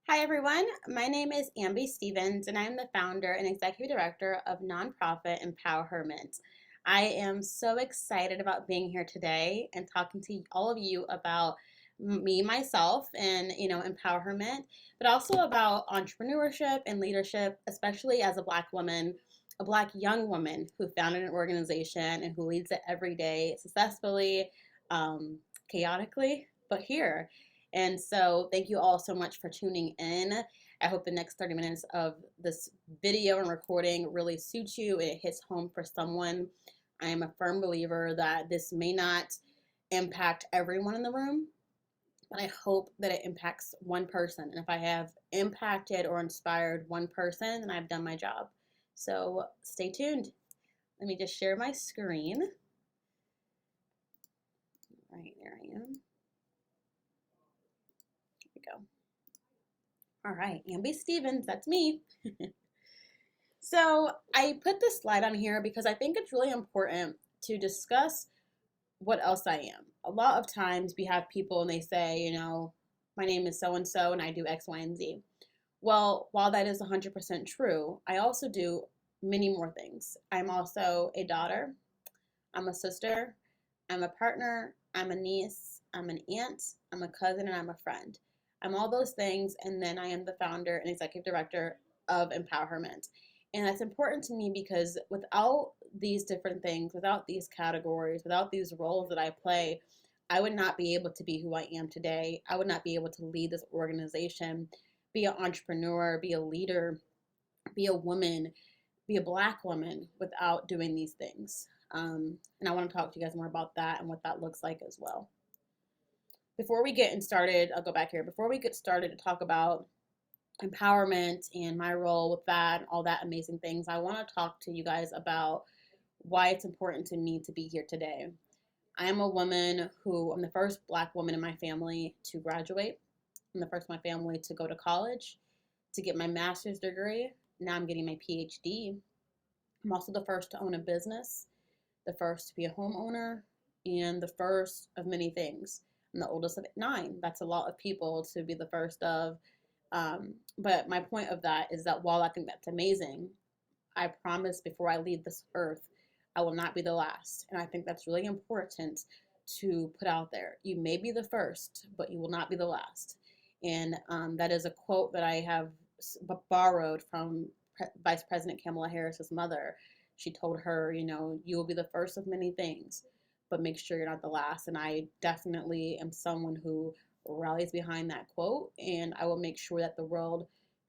Hi, everyone. My name is Ambee Stephens, and I'm the founder and executive director of nonprofit EmpowHerment. I am so excited about being here today and talking to all of you about me, myself, and EmpowHerment, but also about entrepreneurship and leadership, especially as a Black woman, a Black young woman who founded an organization and who leads it every day successfully, chaotically, but here. And so, thank you all so much for tuning in. I hope the next 30 minutes of this video and recording really suits you and it hits home for someone. I am a firm believer that this may not impact everyone in the room, but I hope that it impacts one person. And if I have impacted or inspired one person, then I've done my job. So, stay tuned. Let me just share my screen. Right, there I am. Go. All right, Ambee Stephens, that's me. So I put this slide on here because I think it's really important to discuss what else I am. A lot of times we have people and they say, my name is so and so and I do X, Y, and Z. Well, while that is 100% true, I also do many more things. I'm also a daughter, I'm a sister, I'm a partner, I'm a niece, I'm an aunt, I'm a cousin, and I'm a friend. I'm all those things, and then I am the founder and executive director of EmpowHerment. And that's important to me because without these different things, without these categories, without these roles that I play, I would not be able to be who I am today. I would not be able to lead this organization, be an entrepreneur, be a leader, be a woman, be a Black woman without doing these things. And I want to talk to you guys more about that and what that looks like as well. Before we get started, I'll go back here. Before we get started to talk about empowerment and my role with that and all that amazing things, I want to talk to you guys about why it's important to me to be here today. I am a woman I'm the first Black woman in my family to graduate. I'm the first in my family to go to college, to get my master's degree. Now I'm getting my PhD. I'm also the first to own a business, the first to be a homeowner, and the first of many things. I'm the oldest of 9. That's a lot of people to be the first of. But my point of that is that while I think that's amazing, I promise before I leave this earth, I will not be the last. And I think that's really important to put out there. You may be the first, but you will not be the last. And that is a quote that I have borrowed from Vice President Kamala Harris's mother. She told her, you will be the first of many things, but make sure you're not the last. And I definitely am someone who rallies behind that quote, and I will make sure that the world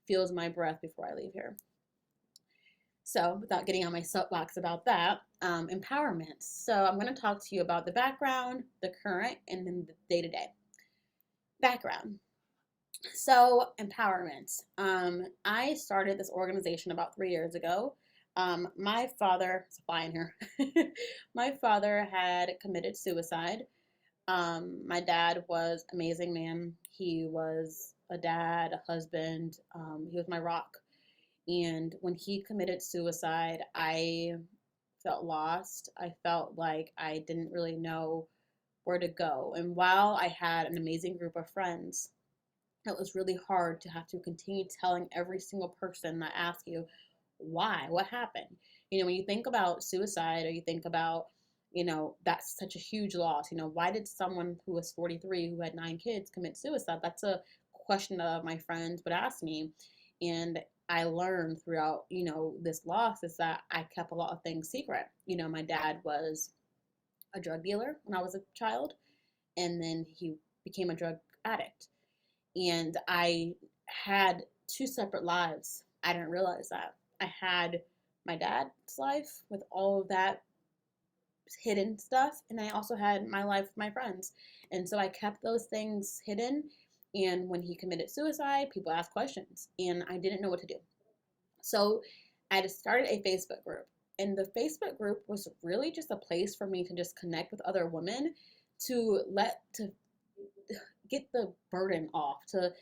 feels my breath before I leave here. So, without getting on my soapbox about that, empowerment. So, I'm going to talk to you about the background, the current, and then the day to day. Background. So, empowerment. I started this organization about 3 years ago. My father, it's a fly in here. My father had committed suicide. My dad was an amazing man. He was a dad, a husband. He was my rock. And when he committed suicide, I felt lost. I felt like I didn't really know where to go. And while I had an amazing group of friends, it was really hard to have to continue telling every single person that asks you, why? What happened? When you think about suicide or you think about, that's such a huge loss. Why did someone who was 43, who had 9 kids, commit suicide? That's a question that my friends would ask me. And I learned throughout, this loss is that I kept a lot of things secret. My dad was a drug dealer when I was a child, and then he became a drug addict. And I had 2 separate lives. I didn't realize that. I had my dad's life with all of that hidden stuff, and I also had my life with my friends. And so I kept those things hidden. And when he committed suicide, people asked questions, and I didn't know what to do. So I just started a Facebook group. And the Facebook group was really just a place for me to just connect with other women, to get the burden off, to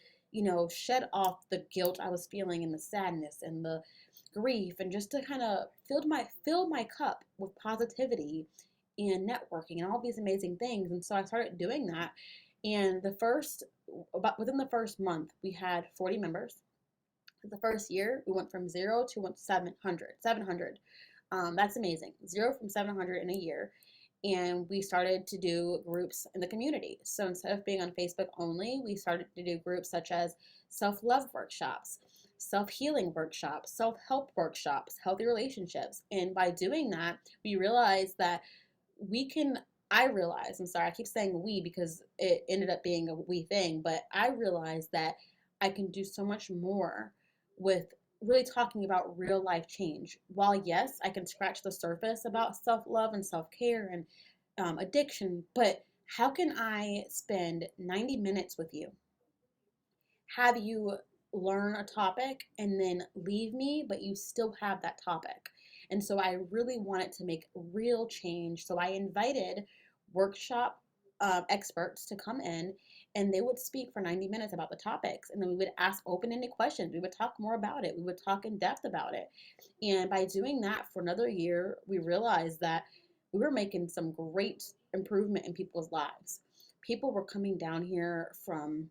shed off the guilt I was feeling and the sadness and the grief, and just to kind of fill my cup with positivity and networking and all these amazing things. And so I started doing that. And the first about within the first month, we had 40 members. The first year, we went from 0 to 700. 700. That's amazing. 0 from 700 in a year. And we started to do groups in the community. So instead of being on Facebook only, we started to do groups such as self-love workshops, self-healing workshops, self-help workshops, healthy relationships. And by doing that, we realized that we can, I realized, I'm sorry, I keep saying we because it ended up being a we thing, but I realized that I can do so much more with really talking about real life change. While yes, I can scratch the surface about self love and self care and addiction, but how can I spend 90 minutes with you, have you learn a topic, and then leave me, but you still have that topic? And so I really wanted to make real change. So I invited workshop experts to come in, and they would speak for 90 minutes about the topics. And then we would ask open ended questions. We would talk more about it. We would talk in depth about it. And by doing that for another year, we realized that we were making some great improvement in people's lives. People were coming down here from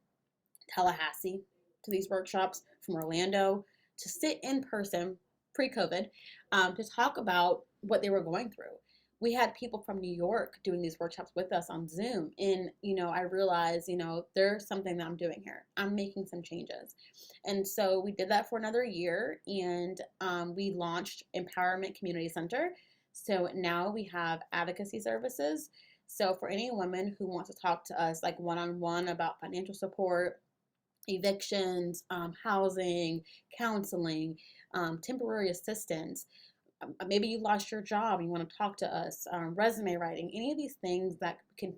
Tallahassee to these workshops, from Orlando, to sit in person pre-COVID, to talk about what they were going through. We had people from New York doing these workshops with us on Zoom. And, I realized, there's something that I'm doing here. I'm making some changes. And so we did that for another year, and we launched Empowerment Community Center. So now we have advocacy services. So for any woman who wants to talk to us like one-on-one about financial support, evictions, housing, counseling, temporary assistance. Maybe you lost your job and you want to talk to us, resume writing, any of these things that can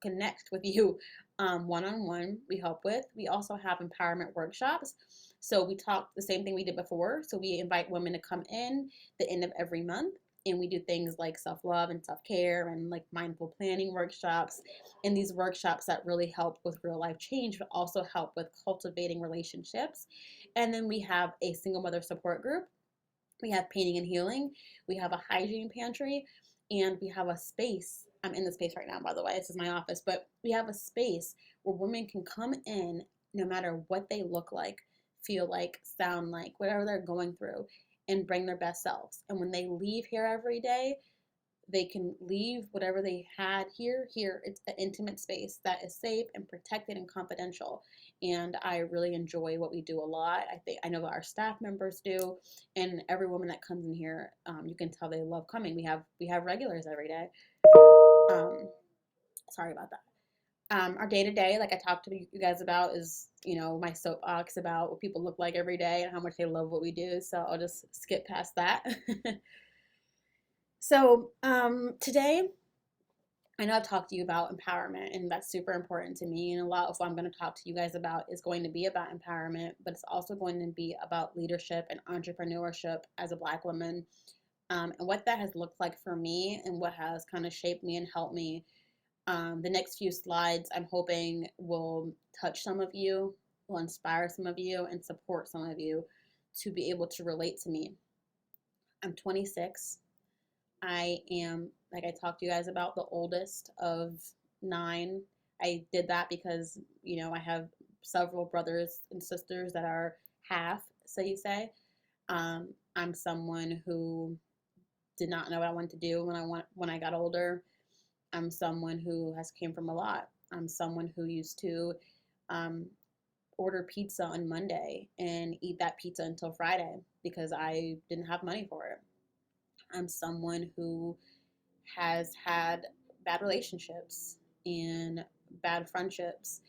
connect with you one-on-one, we help with. We also have empowerment workshops. So we talk the same thing we did before. So we invite women to come in the end of every month, and we do things like self-love and self-care and like mindful planning workshops, and these workshops that really help with real life change, but also help with cultivating relationships. And then we have a single mother support group. We have painting and healing. We have a hygiene pantry, and we have a space. I'm in the space right now, by the way. This is my office, but we have a space where women can come in no matter what they look like, feel like, sound like, whatever they're going through, and bring their best selves. And when they leave here every day, they can leave whatever they had here. It's an intimate space that is safe and protected and confidential. And I really enjoy what we do a lot. I know that our staff members do, and every woman that comes in here, you can tell they love coming. We have regulars every day. Sorry about that. Our day to day, like I talked to you guys about, is my soapbox about what people look like every day and how much they love what we do. So I'll just skip past that. So today, I know I've talked to you about empowerment, and that's super important to me. And a lot of what I'm going to talk to you guys about is going to be about empowerment, but it's also going to be about leadership and entrepreneurship as a Black woman, and what that has looked like for me and what has kind of shaped me and helped me. The next few slides, I'm hoping, will touch some of you, will inspire some of you, and support some of you to be able to relate to me. I'm 26. I am, like I talked to you guys about, the oldest of 9. I did that because, I have several brothers and sisters that are half, so you say. I'm someone who did not know what I wanted to do when I got older. I'm someone who has came from a lot. I'm someone who used to order pizza on Monday and eat that pizza until Friday because I didn't have money for it. I'm someone who has had bad relationships and bad friendships,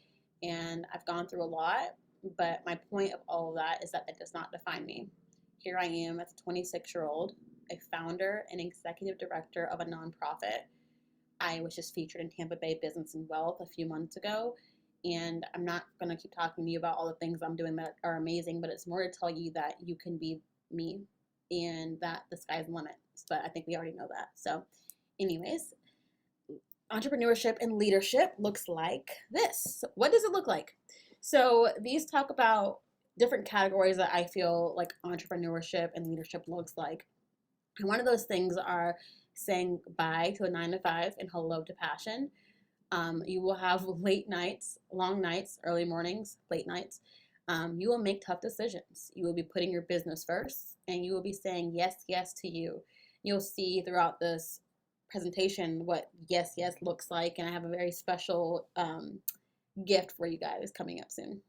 and I've gone through a lot, but my point of all of that is that it does not define me. Here I am as a 26-year-old, a founder and executive director of a nonprofit. I was just featured in Tampa Bay Business and Wealth a few months ago, and I'm not going to keep talking to you about all the things I'm doing that are amazing, but it's more to tell you that you can be me and that the sky's the limit. But I think we already know that. So anyways, entrepreneurship and leadership looks like this. So what does it look like? So these talk about different categories that I feel like entrepreneurship and leadership looks like. And one of those things are saying bye to a 9 to 5 and hello to passion. You will have late nights, long nights, early mornings, late nights. You will make tough decisions. You will be putting your business first, and you will be saying yes, yes to you. You'll see throughout this presentation what yes, yes looks like, and I have a very special gift for you guys coming up soon.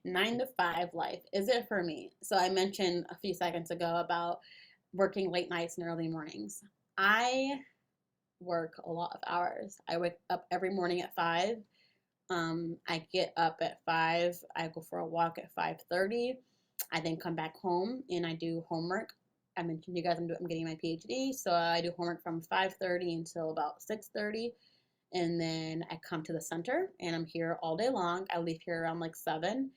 9 to 5 life. Is it for me? So I mentioned a few seconds ago about working late nights and early mornings. I work a lot of hours. I wake up every morning at 5. I get up at 5. I go for a walk at 5:30. I then come back home and I do homework. I mentioned to you guys I'm getting my PhD, so I do homework from 5:30 until about 6:30, and then I come to the center and I'm here all day long. I leave here around like 7,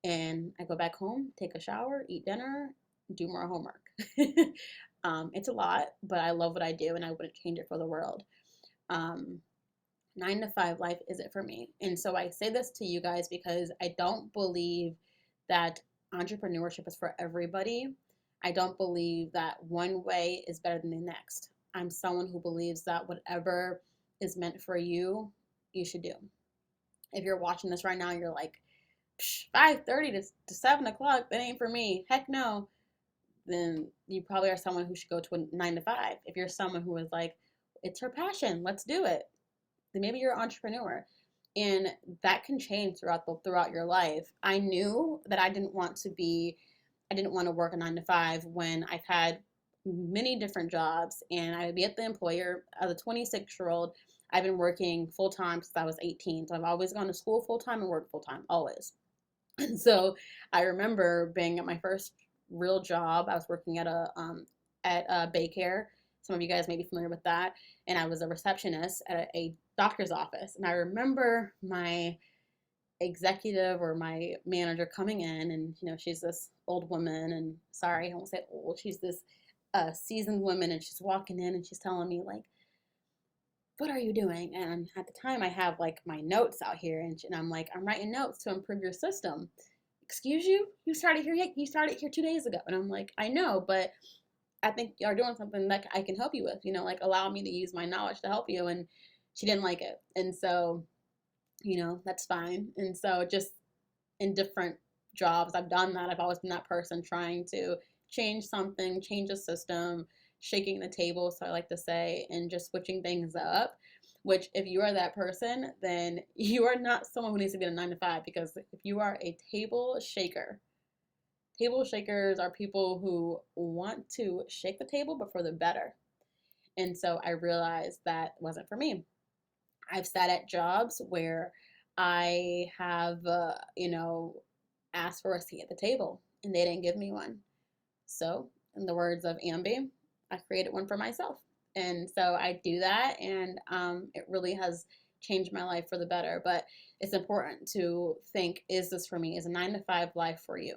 and I go back home, take a shower, eat dinner, do more homework. It's a lot, but I love what I do and I wouldn't change it for the world. 9 to 5 life is it for me. And so I say this to you guys because I don't believe that entrepreneurship is for everybody. I don't believe that one way is better than the next. I'm someone who believes that whatever is meant for you, you should do. If you're watching this right now and you're like, 5:30 to 7 o'clock, that ain't for me. Heck no. Then you probably are someone who should go to a 9 to 5. If you're someone who is like, it's her passion, let's do it, then maybe you're an entrepreneur. And that can change throughout your life. I knew that I didn't want to work a 9 to 5 when I've had many different jobs, and I would be at the employer as a 26-year-old. I've been working full time since I was 18. So I've always gone to school full time and worked full time, always. And so I remember being at my first real job. I was working at a daycare. Some of you guys may be familiar with that. And I was a receptionist at a doctor's office. And I remember my executive or my manager coming in, and she's this old woman, and sorry, I won't say old. She's this seasoned woman, and she's walking in and she's telling me like, what are you doing? And at the time I have like my notes out here, and I'm like, I'm writing notes to improve your system. Excuse you? You started here 2 days ago. And I'm like, I know, but I think you're doing something that I can help you with, like allow me to use my knowledge to help you. And she didn't like it. And so, that's fine. And so just in different jobs, I've done that. I've always been that person trying to change something, change a system, shaking the table, so I like to say, and just switching things up. Which, if you are that person, then you are not someone who needs to be in a 9 to 5, because if you are a table shaker, table shakers are people who want to shake the table, but for the better. And so I realized that wasn't for me. I've sat at jobs where I have, asked for a seat at the table, and they didn't give me one. So, in the words of Ambee, I created one for myself. And so I do that, and it really has changed my life for the better. But it's important to think, is this for me? Is a 9 to 5 life for you?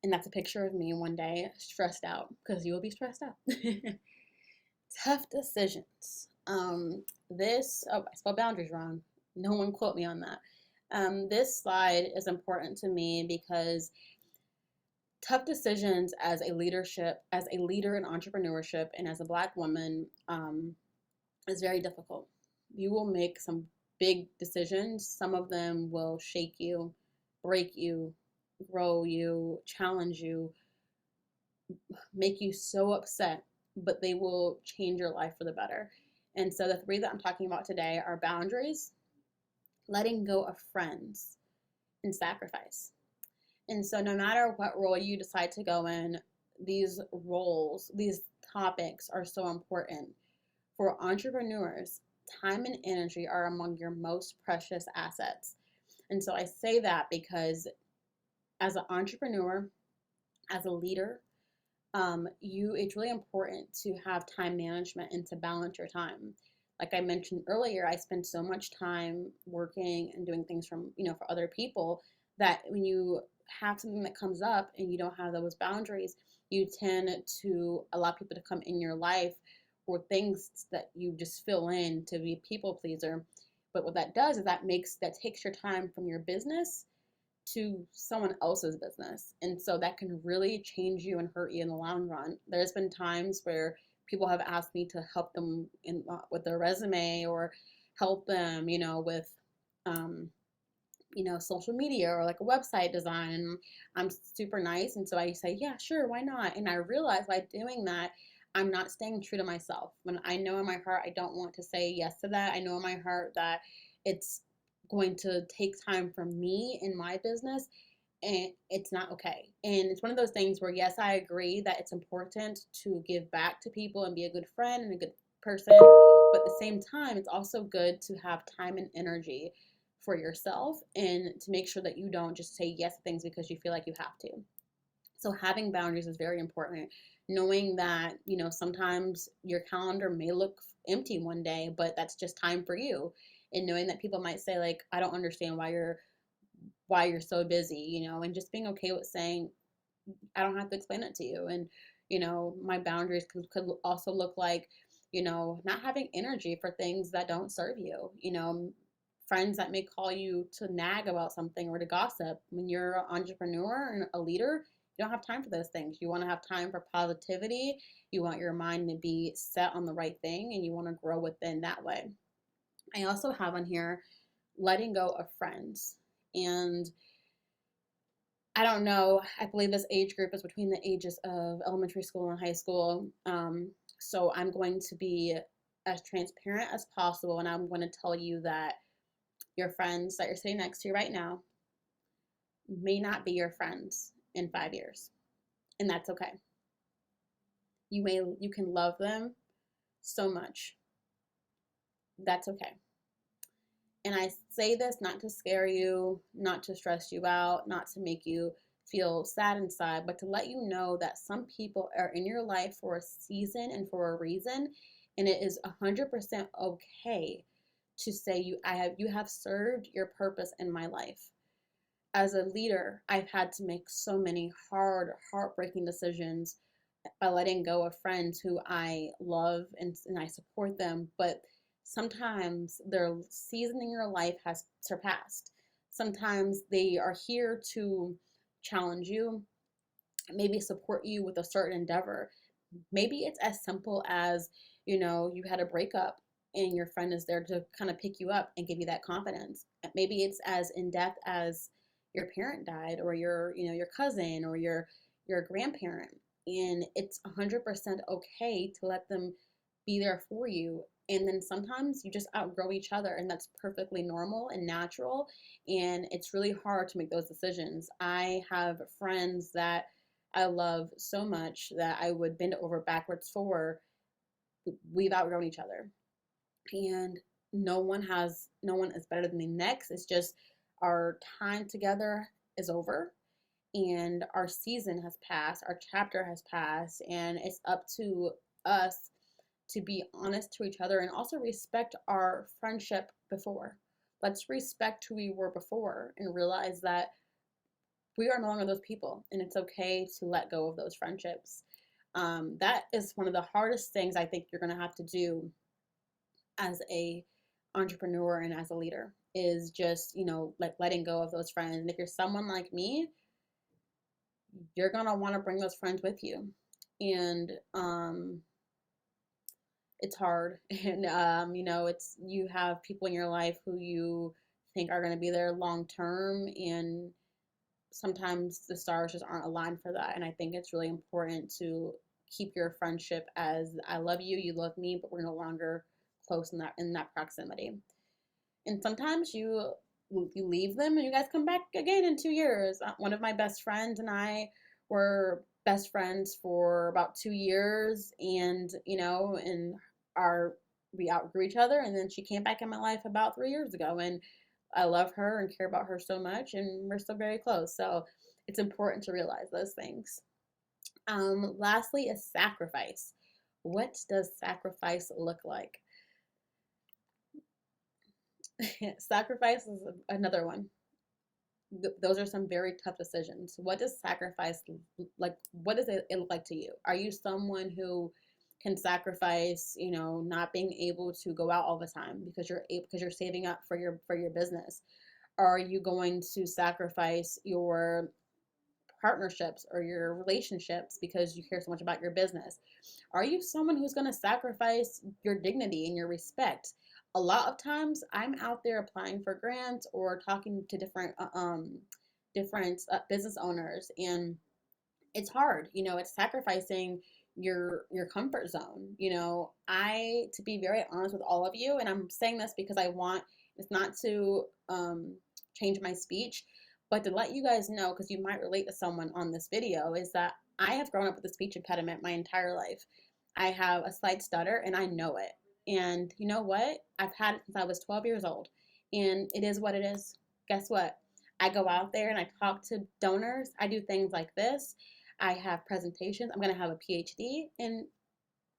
And that's a picture of me one day stressed out, because you will be stressed out. Tough decisions. I spelled boundaries wrong. No one quote me on that. This slide is important to me because tough decisions as a leader in entrepreneurship, and as a Black woman, is very difficult. You will make some big decisions. Some of them will shake you, break you, grow you, challenge you, make you so upset, but they will change your life for the better. And so the 3 that I'm talking about today are boundaries, letting go of friends, and sacrifice. And so no matter what role you decide to go in, these roles, these topics are so important. For entrepreneurs, time and energy are among your most precious assets. And so I say that because as an entrepreneur, as a leader, it's really important to have time management and to balance your time. Like I mentioned earlier, I spend so much time working and doing things for other people, that when you have something that comes up and you don't have those boundaries, you tend to allow people to come in your life or things that you just fill in to be a people pleaser. But what that does is that takes your time from your business to someone else's business. And so that can really change you and hurt you in the long run. There's been times where people have asked me to help them with their resume, or help them, with social media, or like a website design. And I'm super nice. And so I say, yeah, sure, why not? And I realize by doing that, I'm not staying true to myself. When I know in my heart, I don't want to say yes to that. I know in my heart that it's going to take time from me in my business, and it's not okay. And it's one of those things where, yes, I agree that it's important to give back to people and be a good friend and a good person. But at the same time, it's also good to have time and energy for yourself, and to make sure that you don't just say yes to things because you feel like you have to. So having boundaries is very important. Knowing that, sometimes your calendar may look empty one day, but that's just time for you. And knowing that people might say, like, I don't understand why you're so busy, and just being okay with saying, I don't have to explain it to you. And, my boundaries could also look like, not having energy for things that don't serve you. Friends that may call you to nag about something or to gossip. When you're an entrepreneur and a leader, you don't have time for those things. You want to have time for positivity. You want your mind to be set on the right thing, and you want to grow within that way. I also have on here letting go of friends. And I don't know, I believe this age group is between the ages of elementary school and high school. So I'm going to be as transparent as possible, and I'm going to tell you that your friends that you're sitting next to right now may not be your friends in 5 years, and that's okay. You can love them so much. That's okay. And I say this not to scare you, not to stress you out, not to make you feel sad inside, but to let you know that some people are in your life for a season and for a reason, and it is 100% okay to say you have served your purpose in my life. As a leader, I've had to make so many heartbreaking decisions by letting go of friends who I love, and I support them, but sometimes their season in your life has surpassed. Sometimes they are here to challenge you, maybe support you with a certain endeavor. Maybe it's as simple as, you had a breakup and your friend is there to kind of pick you up and give you that confidence. Maybe it's as in depth as your parent died, or your cousin, or your grandparent. And it's 100% okay to let them be there for you. And then sometimes you just outgrow each other, and that's perfectly normal and natural. And it's really hard to make those decisions. I have friends that I love so much that I would bend over backwards for. We've outgrown each other. And no one is better than the next. It's just our time together is over, and our season has passed, our chapter has passed, and it's up to us to be honest to each other and also respect our friendship before. Let's respect who we were before and realize that we are no longer those people, and it's okay to let go of those friendships. That is one of the hardest things I think you're going to have to do as a entrepreneur and as a leader, is just, like letting go of those friends. And if you're someone like me, you're going to want to bring those friends with you. And it's hard. And you have people in your life who you think are going to be there long term, and sometimes the stars just aren't aligned for that. And I think it's really important to keep your friendship as, I love you, you love me, but we're no longer close in that proximity. And sometimes you leave them and you guys come back again in 2 years. One of my best friends and I were best friends for about 2 years, and we outgrew each other, and then she came back in my life about 3 years ago, and I love her and care about her so much, and we're still very close. So it's important to realize those things. Lastly is sacrifice. What does sacrifice look like? Sacrifice is another one. Those are some very tough decisions. What does sacrifice like? What does it look like to you? Are you someone who can sacrifice, not being able to go out all the time because you're saving up for your business? Are you going to sacrifice your partnerships or your relationships because you care so much about your business? Are you someone who's going to sacrifice your dignity and your respect? A lot of times I'm out there applying for grants or talking to different business owners, and it's hard. It's sacrificing your comfort zone. I to be very honest with all of you, and I'm saying this because I want it's not to change my speech, but to let you guys know, because you might relate to someone on this video, is that I have grown up with a speech impediment my entire life. I have a slight stutter, and I know it. And you know what? I've had it since I was 12 years old, and it is what it is. Guess what? I go out there and I talk to donors. I do things like this. I have presentations. I'm going to have a PhD, and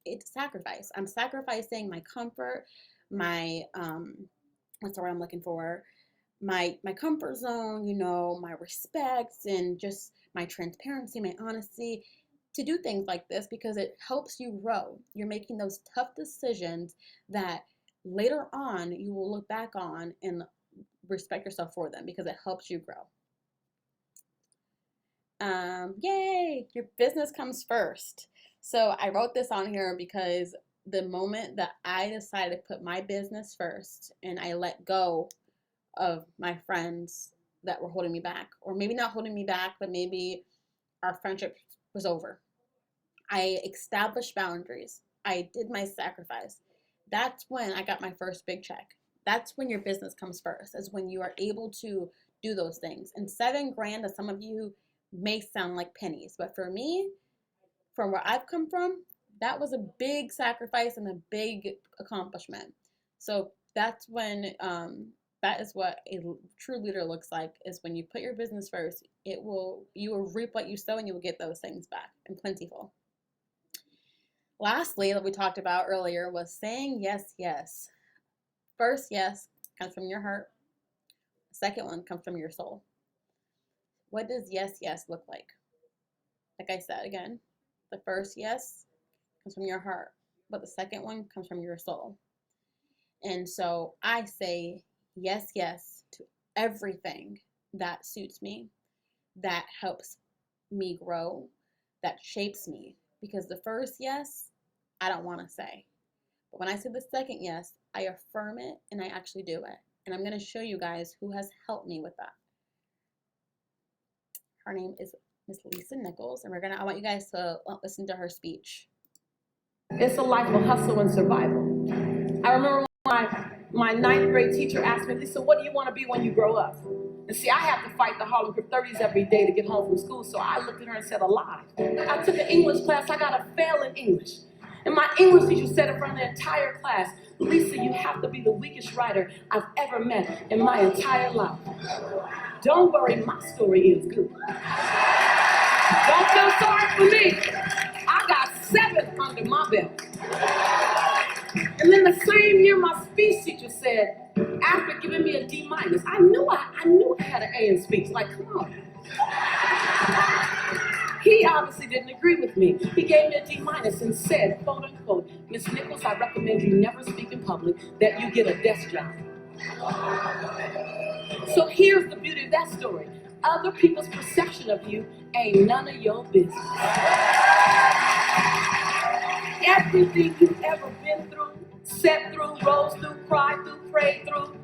it's a sacrifice. I'm sacrificing my comfort, my what's the word I'm looking for? My comfort zone, my respects, and just my transparency, my honesty, to do things like this because it helps you grow. You're making those tough decisions that later on you will look back on and respect yourself for them because it helps you grow. Yay, your business comes first. So I wrote this on here because the moment that I decided to put my business first and I let go of my friends that were holding me back, or maybe not holding me back, but maybe our friendship was over. I established boundaries. I did my sacrifice. That's when I got my first big check. That's when your business comes first, is when you are able to do those things. And $7,000 to some of you may sound like pennies, but for me, from where I've come from, that was a big sacrifice and a big accomplishment. So that's when that is what a true leader looks like, is when you put your business first, you will reap what you sow, and you will get those things back and plentiful. Lastly, that we talked about earlier was saying yes, yes. First yes comes from your heart. Second one comes from your soul. What does yes, yes look like? Like I said, again, the first yes comes from your heart, but the second one comes from your soul. And so I say yes, yes to everything that suits me, that helps me grow, that shapes me. Because the first yes, I don't want to say. But when I say the second yes, I affirm it and I actually do it. And I'm going to show you guys who has helped me with that. Her name is Miss Lisa Nichols, and I want you guys to listen to her speech. It's a life of hustle and survival. I remember my ninth grade teacher asked me, Lisa, what do you want to be when you grow up? And see, I have to fight the Harlem Crip 30s every day to get home from school, so I looked at her and said, alive. I took an English class, I got a fail in English. And my English teacher said in front of the entire class, Lisa, you have to be the weakest writer I've ever met in my entire life. Don't worry, my story is good. Don't feel sorry for me. I got 7 under my belt. And then the same year, my speech teacher said, after giving me a D-, I knew I had an A in speech. Like, come on. He obviously didn't agree with me. He gave me a D- and said, quote unquote, Miss Nichols, I recommend you never speak in public, that you get a desk job. So here's the beauty of that story. Other people's perception of you ain't none of your business. Everything you've ever been through, sat through, rose through, cried through, prayed through,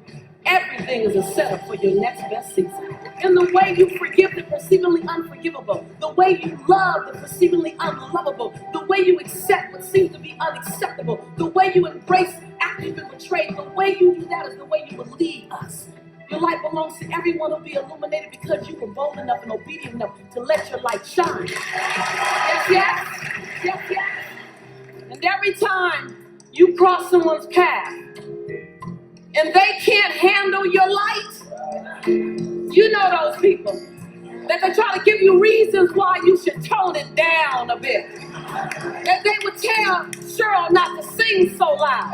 everything is a setup for your next best season. And the way you forgive the perceivingly unforgivable, the way you love the perceivingly unlovable, the way you accept what seems to be unacceptable, the way you embrace after you've been betrayed, the way you do that is the way you will lead us. Your light belongs to everyone who'll be illuminated because you were bold enough and obedient enough to let your light shine. Yes, yes, yes, yes. And every time you cross someone's path and they can't handle your light, you know those people that they try to give you reasons why you should tone it down a bit. That they would tell Cheryl not to sing so loud.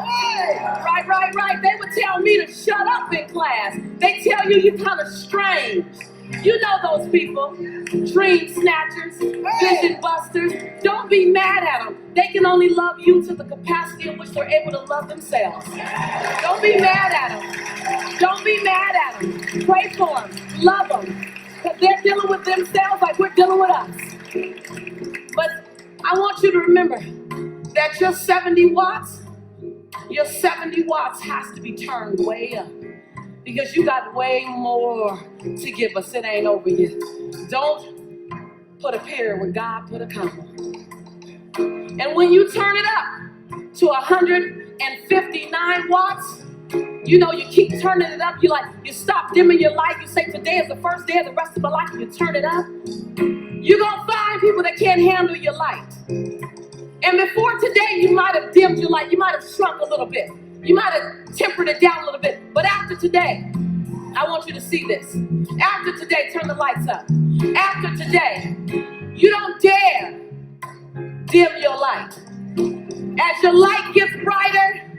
Right. They would tell me to shut up in class. They tell you you're kind of strange. You know those people. Dream snatchers, vision busters. Don't be mad at them. They can only love you to the capacity in which they're able to love themselves. Don't be mad at them. Don't be mad at them. Pray for them. Love them. Because they're dealing with themselves like we're dealing with us. But I want you to remember that your 70 watts has to be turned way up. Because you got way more to give us. It ain't over yet. Don't put a period when God put a comma. And when you turn it up to 159 watts, you know, you keep turning it up. You stop dimming your light. You say, today is the first day of the rest of my life. You turn it up. You're going to find people that can't handle your light. And before today, you might have dimmed your light. You might have shrunk a little bit. You might have tempered it down a little bit. But after today, I want you to see this. After today, turn the lights up. After today, you don't dare dim your light. As your light gets brighter,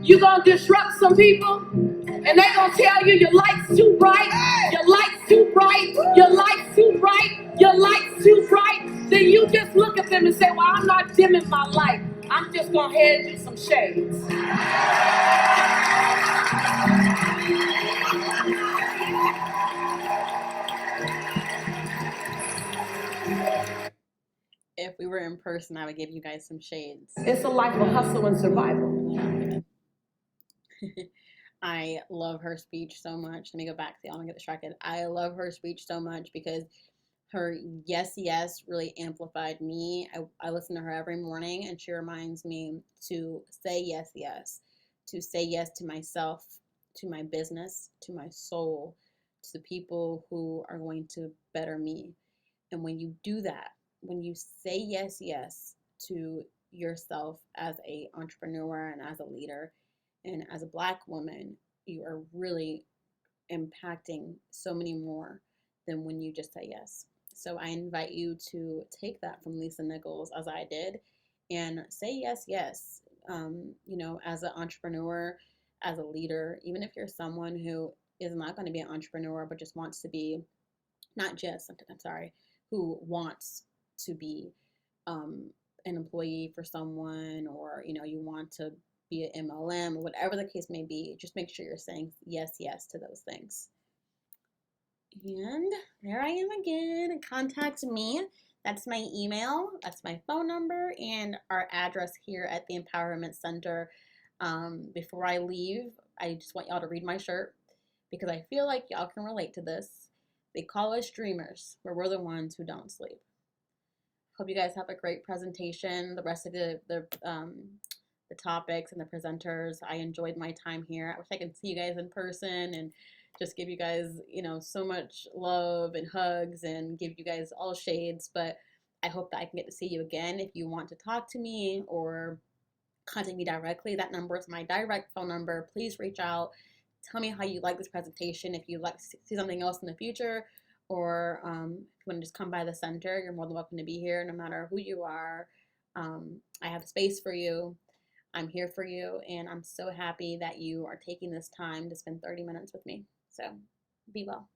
you're going to disrupt some people. And they're going to tell you your light's too bright, your light's too bright, your light's too bright, your light's too bright. Then you just look at them and say, well, I'm not dimming my light. I'm just going to hand you some shades. If we were in person, I would give you guys some shades. It's a life of hustle and survival. I love her speech so much. Let me go back. See, I don't get distracted. I love her speech so much because her yes really amplified me. I listen to her every morning, and she reminds me to say yes, to say yes to myself, to my business, to my soul, to the people who are going to better me. And when you do that, when you say yes to yourself as a entrepreneur and as a leader and as a Black woman, you are really impacting so many more than when you just say yes. So I invite you to take that from Lisa Nichols, as I did, and say yes. You know, as an entrepreneur, as a leader, even if you're someone who is not going to be an entrepreneur but just wants to be, not just, I'm sorry, who wants to be an employee for someone, or you know, you want to be an MLM, or whatever the case may be, just make sure you're saying yes to those things. And there I am again. Contact me. That's my email, that's my phone number, and our address here at the EmpowHerment Center. Before I leave, I just want y'all to read my shirt because I feel like y'all can relate to this. They call us dreamers, but we're the ones who don't sleep. Hope you guys have a great presentation. The rest of the topics and the presenters, I enjoyed my time here. I wish I could see you guys in person and just give you guys, you know, so much love and hugs and give you guys all shades. But I hope that I can get to see you again. If you want to talk to me or contact me directly, that number is my direct phone number. Please reach out. Tell me how you like this presentation. If you'd like to see something else in the future, or if you want to just come by the center, you're more than welcome to be here, no matter who you are. I have space for you. I'm here for you, and I'm so happy that you are taking this time to spend 30 minutes with me. So be well.